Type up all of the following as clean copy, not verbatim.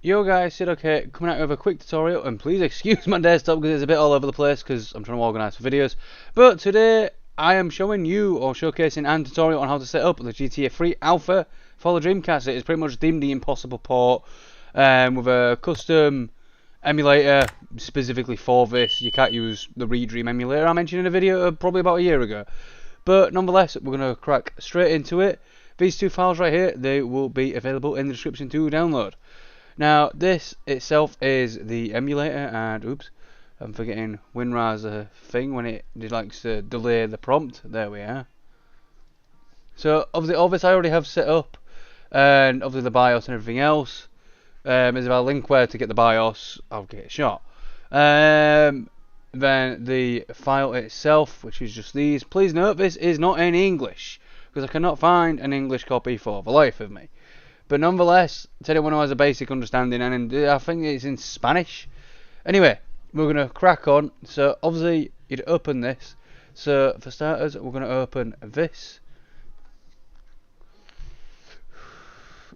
Yo guys, Sid okay, coming out with a quick tutorial, and please excuse my desktop because it's a bit all over the place because I'm trying to organise for videos. But today I am showing you, or showcasing and tutorial on how to set up the GTA 3 Alpha for the Dreamcast. It is pretty much deemed the impossible port with a custom emulator specifically for this. You can't use the Redream emulator I mentioned in a video probably about a year ago. But nonetheless, we're going to crack straight into it. These two files right here, they will be available in the description to download. Now, this itself is the emulator, and oops, I'm forgetting WinRAR's a thing when it likes to delay the prompt. There we are. So, obviously, all this I already have set up, and obviously the BIOS and everything else. Is if I link where to get the BIOS, I'll get it shot. Then the file itself, which is just these. Please note this is not in English, because I cannot find an English copy for the life of me. But nonetheless, to anyone who has a basic understanding, and I think it's in Spanish. Anyway, we're going to crack on. So obviously, you'd open this. So for starters, we're going to open this.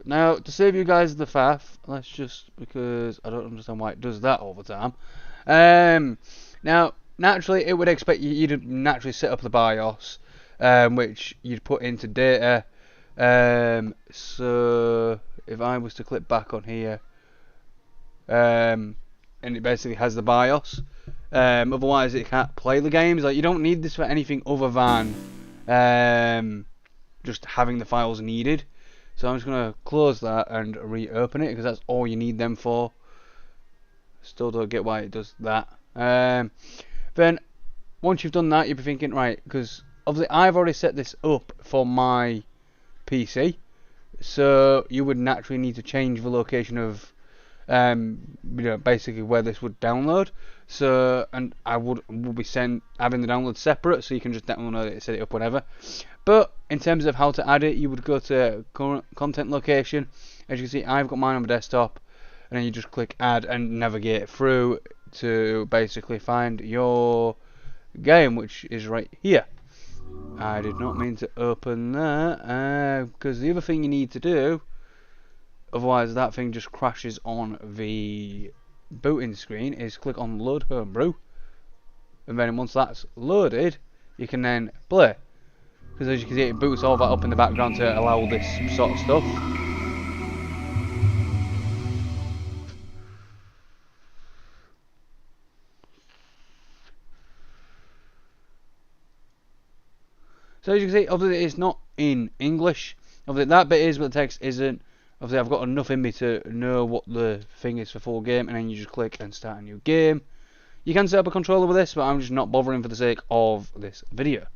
Now, to save you guys the faff, let's just, because I don't understand why it does that all the time. Now, naturally, it would expect you'd naturally set up the BIOS, which you'd put into data. So if I was to click back on here, and it basically has the BIOS, otherwise it can't play the games. Like, you don't need this for anything other than just having the files needed. So I'm just gonna close that and reopen it because that's all you need them for. Still don't get why it does that. Then once you've done that, you'll be thinking, right, because obviously I've already set this up for my PC, so you would naturally need to change the location of basically where this would download. So, and I will be having the download separate, so you can just download it, set it up, whatever. But in terms of how to add it, you would go to current content location. As you can see, I've got mine on my desktop, and then you just click add and navigate through to basically find your game, which is right here. I did not mean to open that, because the other thing you need to do, otherwise that thing just crashes on the booting screen, is click on load homebrew, and then once that's loaded, you can then play. Because as you can see, it boots all that up in the background to allow this sort of stuff. So as you can see, obviously it's not in English. Obviously that bit is, but the text isn't. Obviously I've got enough in me to know what the thing is for full game, and then you just click and start a new game. You can set up a controller with this, but I'm just not bothering for the sake of this video.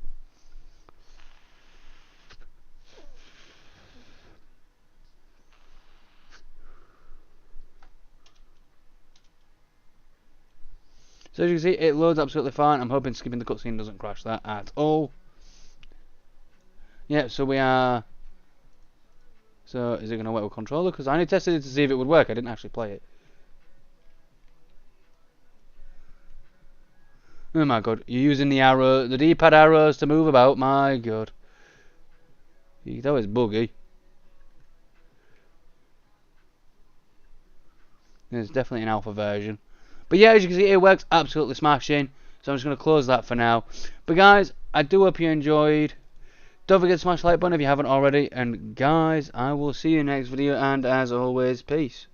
So as you can see, it loads absolutely fine. I'm hoping skipping the cutscene doesn't crash that at all. Yeah, so we are. So is it going to work with controller? Because I only tested it to see if it would work. I didn't actually play it. Oh my god, you're using the arrow, the D-pad arrows to move about. My god, that was buggy. There's definitely an alpha version. But yeah, as you can see, it works absolutely smashing. So I'm just going to close that for now. But guys, I do hope you enjoyed. Don't forget to smash the like button if you haven't already. And guys, I will see you in the next video. And as always, peace.